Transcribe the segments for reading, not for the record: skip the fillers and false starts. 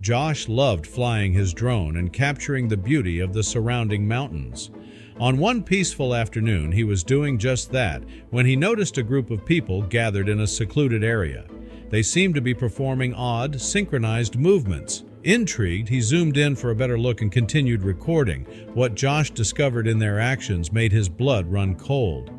Josh loved flying his drone and capturing the beauty of the surrounding mountains. On one peaceful afternoon, he was doing just that when he noticed a group of people gathered in a secluded area. They seemed to be performing odd, synchronized movements. Intrigued, he zoomed in for a better look and continued recording. What Josh discovered in their actions made his blood run cold.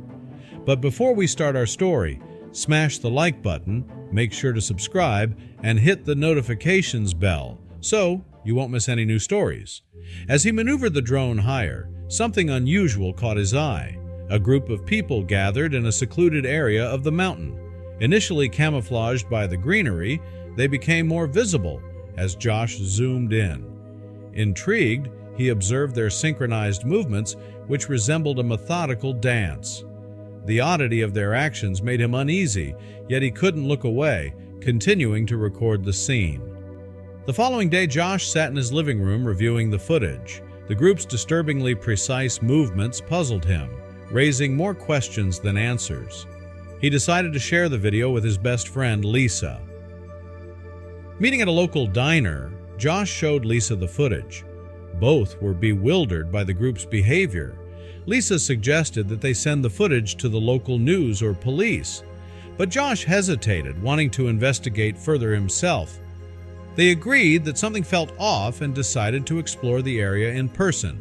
But before we start our story, smash the like button, make sure to subscribe, and hit the notifications bell so you won't miss any new stories. As he maneuvered the drone higher, something unusual caught his eye. A group of people gathered in a secluded area of the mountain. Initially camouflaged by the greenery, they became more visible as Josh zoomed in. Intrigued, he observed their synchronized movements, which resembled a methodical dance. The oddity of their actions made him uneasy, yet he couldn't look away, continuing to record the scene. The following day, Josh sat in his living room reviewing the footage. The group's disturbingly precise movements puzzled him, raising more questions than answers. He decided to share the video with his best friend, Lisa. Meeting at a local diner, Josh showed Lisa the footage. Both were bewildered by the group's behavior. Lisa suggested that they send the footage to the local news or police, but Josh hesitated, wanting to investigate further himself. They agreed that something felt off and decided to explore the area in person.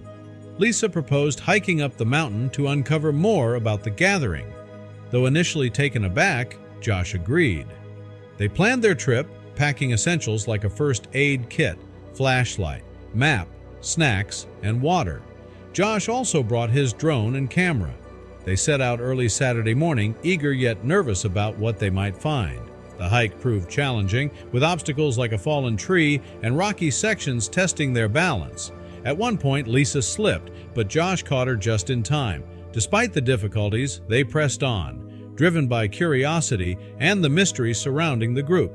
Lisa proposed hiking up the mountain to uncover more about the gathering. Though initially taken aback, Josh agreed. They planned their trip, packing essentials like a first aid kit, flashlight, map, snacks, and water. Josh also brought his drone and camera. They set out early Saturday morning, eager yet nervous about what they might find. The hike proved challenging, with obstacles like a fallen tree and rocky sections testing their balance. At one point, Lisa slipped, but Josh caught her just in time. Despite the difficulties, they pressed on, driven by curiosity and the mystery surrounding the group.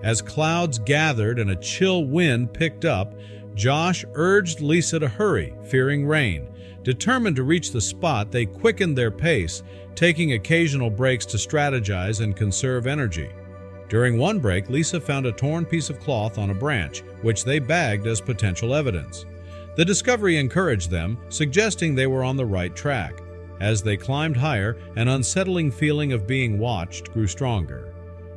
As clouds gathered and a chill wind picked up, Josh urged Lisa to hurry, fearing rain. Determined to reach the spot, they quickened their pace, taking occasional breaks to strategize and conserve energy. During one break, Lisa found a torn piece of cloth on a branch, which they bagged as potential evidence. The discovery encouraged them, suggesting they were on the right track. As they climbed higher, an unsettling feeling of being watched grew stronger.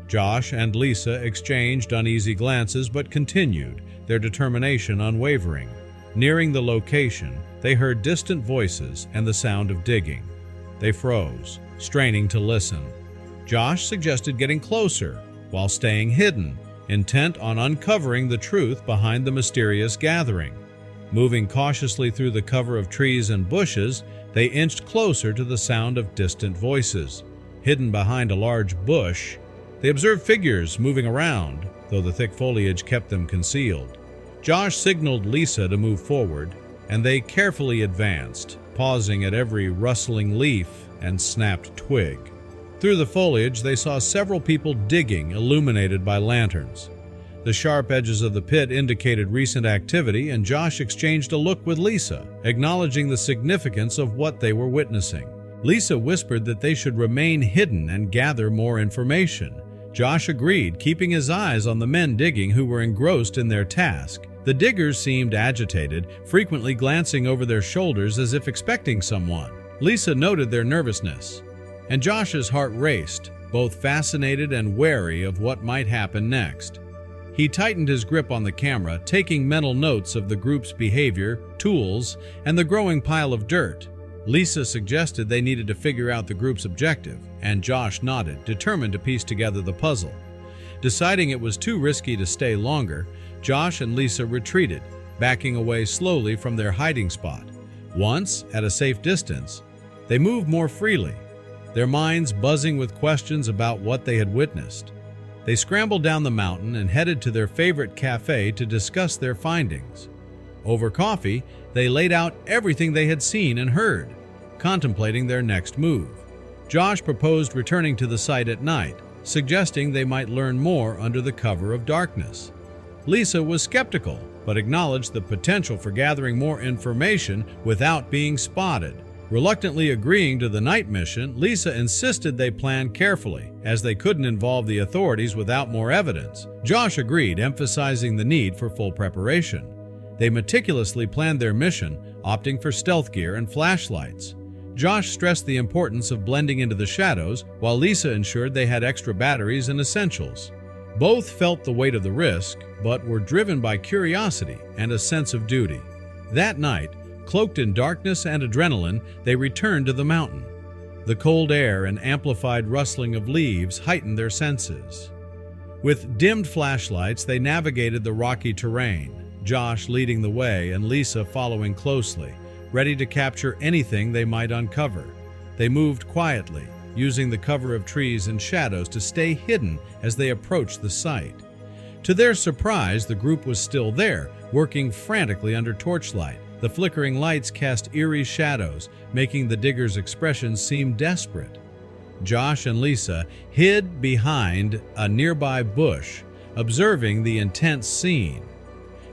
Josh and Lisa exchanged uneasy glances but continued, their determination unwavering. Nearing the location, they heard distant voices and the sound of digging. They froze, straining to listen. Josh suggested getting closer while staying hidden, intent on uncovering the truth behind the mysterious gathering. Moving cautiously through the cover of trees and bushes, they inched closer to the sound of distant voices. Hidden behind a large bush, they observed figures moving around, though the thick foliage kept them concealed. Josh signaled Lisa to move forward, and they carefully advanced, pausing at every rustling leaf and snapped twig. Through the foliage, they saw several people digging, illuminated by lanterns. The sharp edges of the pit indicated recent activity, and Josh exchanged a look with Lisa, acknowledging the significance of what they were witnessing. Lisa whispered that they should remain hidden and gather more information. Josh agreed, keeping his eyes on the men digging who were engrossed in their task. The diggers seemed agitated, frequently glancing over their shoulders as if expecting someone. Lisa noted their nervousness, and Josh's heart raced, both fascinated and wary of what might happen next. He tightened his grip on the camera, taking mental notes of the group's behavior, tools, and the growing pile of dirt. Lisa suggested they needed to figure out the group's objective, and Josh nodded, determined to piece together the puzzle. Deciding it was too risky to stay longer, Josh and Lisa retreated, backing away slowly from their hiding spot. Once, at a safe distance, they moved more freely, their minds buzzing with questions about what they had witnessed. They scrambled down the mountain and headed to their favorite cafe to discuss their findings. Over coffee, they laid out everything they had seen and heard, contemplating their next move. Josh proposed returning to the site at night, suggesting they might learn more under the cover of darkness. Lisa was skeptical, but acknowledged the potential for gathering more information without being spotted. Reluctantly agreeing to the night mission, Lisa insisted they plan carefully, as they couldn't involve the authorities without more evidence. Josh agreed, emphasizing the need for full preparation. They meticulously planned their mission, opting for stealth gear and flashlights. Josh stressed the importance of blending into the shadows, while Lisa ensured they had extra batteries and essentials. Both felt the weight of the risk, but were driven by curiosity and a sense of duty. That night, cloaked in darkness and adrenaline, they returned to the mountain. The cold air and amplified rustling of leaves heightened their senses. With dimmed flashlights, they navigated the rocky terrain, Josh leading the way and Lisa following closely, ready to capture anything they might uncover. They moved quietly, using the cover of trees and shadows to stay hidden as they approached the site. To their surprise, the group was still there, working frantically under torchlight. The flickering lights cast eerie shadows, making the diggers' expressions seem desperate. Josh and Lisa hid behind a nearby bush, observing the intense scene.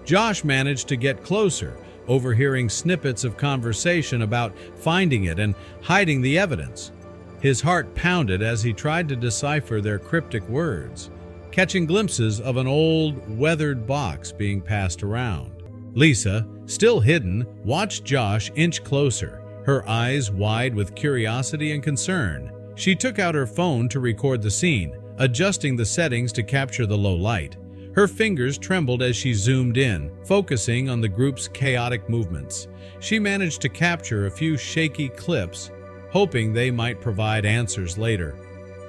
Josh managed to get closer, overhearing snippets of conversation about finding it and hiding the evidence. His heart pounded as he tried to decipher their cryptic words, catching glimpses of an old, weathered box being passed around. Lisa, still hidden, watched Josh inch closer, her eyes wide with curiosity and concern. She took out her phone to record the scene, adjusting the settings to capture the low light. Her fingers trembled as she zoomed in, focusing on the group's chaotic movements. She managed to capture a few shaky clips, hoping they might provide answers later.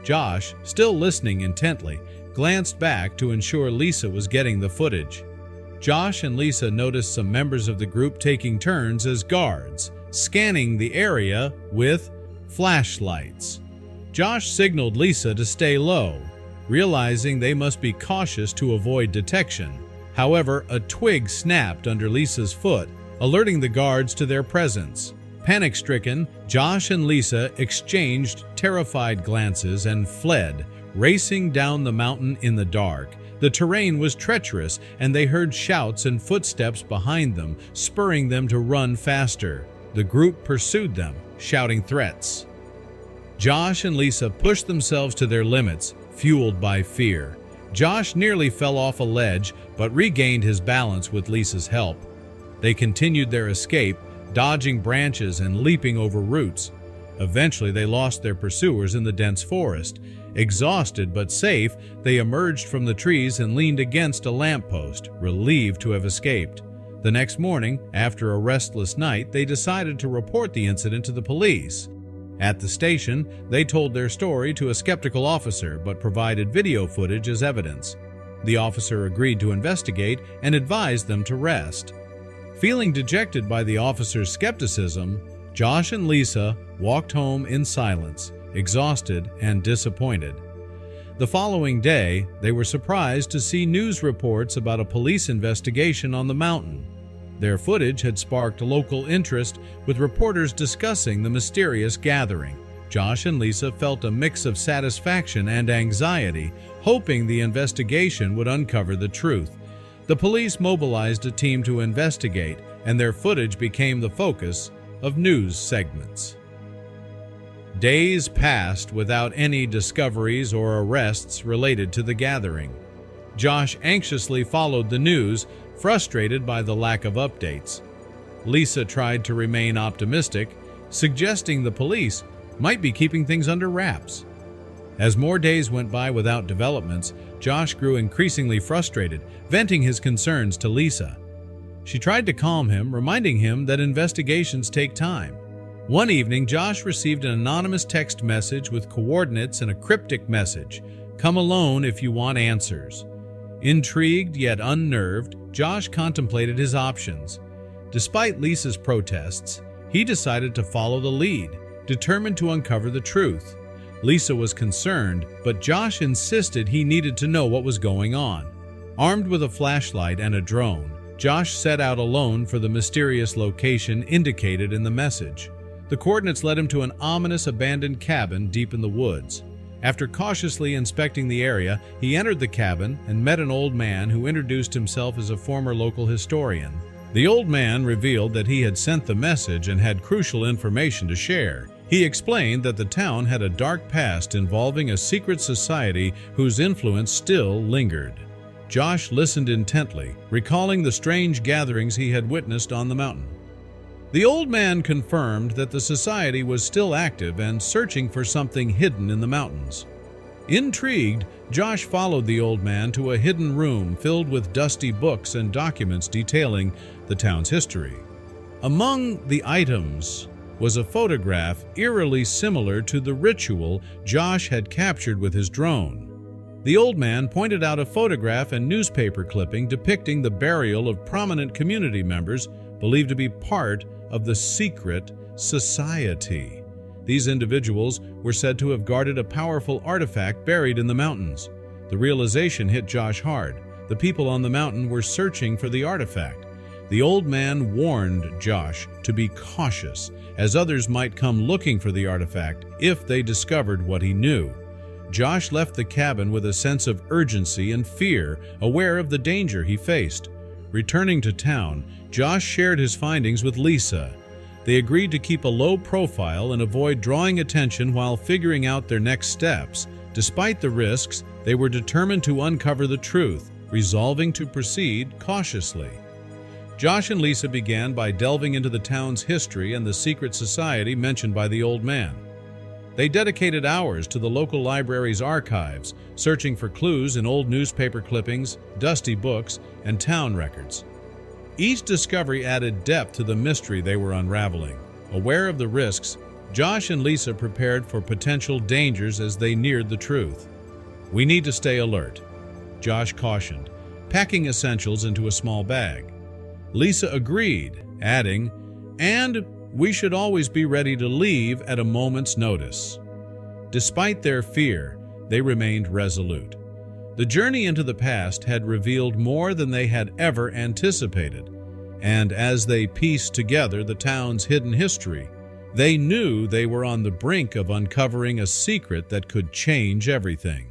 Josh, still listening intently, glanced back to ensure Lisa was getting the footage. Josh and Lisa noticed some members of the group taking turns as guards, scanning the area with flashlights. Josh signaled Lisa to stay low, realizing they must be cautious to avoid detection. However, a twig snapped under Lisa's foot, alerting the guards to their presence. Panic-stricken, Josh and Lisa exchanged terrified glances and fled, racing down the mountain in the dark. The terrain was treacherous, and they heard shouts and footsteps behind them, spurring them to run faster. The group pursued them, shouting threats. Josh and Lisa pushed themselves to their limits, fueled by fear. Josh nearly fell off a ledge, but regained his balance with Lisa's help. They continued their escape, dodging branches and leaping over roots. Eventually, they lost their pursuers in the dense forest. Exhausted but safe, they emerged from the trees and leaned against a lamppost, relieved to have escaped. The next morning, after a restless night, they decided to report the incident to the police. At the station, they told their story to a skeptical officer but provided video footage as evidence. The officer agreed to investigate and advised them to rest. Feeling dejected by the officer's skepticism, Josh and Lisa walked home in silence, exhausted and disappointed. The following day, they were surprised to see news reports about a police investigation on the mountain. Their footage had sparked local interest, with reporters discussing the mysterious gathering. Josh and Lisa felt a mix of satisfaction and anxiety, hoping the investigation would uncover the truth. The police mobilized a team to investigate, and their footage became the focus of news segments. Days passed without any discoveries or arrests related to the gathering. Josh anxiously followed the news, frustrated by the lack of updates. Lisa tried to remain optimistic, suggesting the police might be keeping things under wraps. As more days went by without developments, Josh grew increasingly frustrated, venting his concerns to Lisa. She tried to calm him, reminding him that investigations take time. One evening, Josh received an anonymous text message with coordinates and a cryptic message: "Come alone if you want answers." Intrigued yet unnerved, Josh contemplated his options. Despite Lisa's protests, he decided to follow the lead, determined to uncover the truth. Lisa was concerned, but Josh insisted he needed to know what was going on. Armed with a flashlight and a drone, Josh set out alone for the mysterious location indicated in the message. The coordinates led him to an ominous abandoned cabin deep in the woods. After cautiously inspecting the area, he entered the cabin and met an old man who introduced himself as a former local historian. The old man revealed that he had sent the message and had crucial information to share. He explained that the town had a dark past involving a secret society whose influence still lingered. Josh listened intently, recalling the strange gatherings he had witnessed on the mountain. The old man confirmed that the society was still active and searching for something hidden in the mountains. Intrigued, Josh followed the old man to a hidden room filled with dusty books and documents detailing the town's history. Among the items was a photograph eerily similar to the ritual Josh had captured with his drone. The old man pointed out a photograph and newspaper clipping depicting the burial of prominent community members believed to be part of the secret society. These individuals were said to have guarded a powerful artifact buried in the mountains. The realization hit Josh hard. The people on the mountain were searching for the artifact. The old man warned Josh to be cautious, as others might come looking for the artifact if they discovered what he knew. Josh left the cabin with a sense of urgency and fear, aware of the danger he faced. Returning to town, Josh shared his findings with Lisa. They agreed to keep a low profile and avoid drawing attention while figuring out their next steps. Despite the risks, they were determined to uncover the truth, resolving to proceed cautiously. Josh and Lisa began by delving into the town's history and the secret society mentioned by the old man. They dedicated hours to the local library's archives, searching for clues in old newspaper clippings, dusty books, and town records. Each discovery added depth to the mystery they were unraveling. Aware of the risks, Josh and Lisa prepared for potential dangers as they neared the truth. "We need to stay alert," Josh cautioned, packing essentials into a small bag. Lisa agreed, adding, "And we should always be ready to leave at a moment's notice." Despite their fear, they remained resolute. The journey into the past had revealed more than they had ever anticipated, and as they pieced together the town's hidden history, they knew they were on the brink of uncovering a secret that could change everything.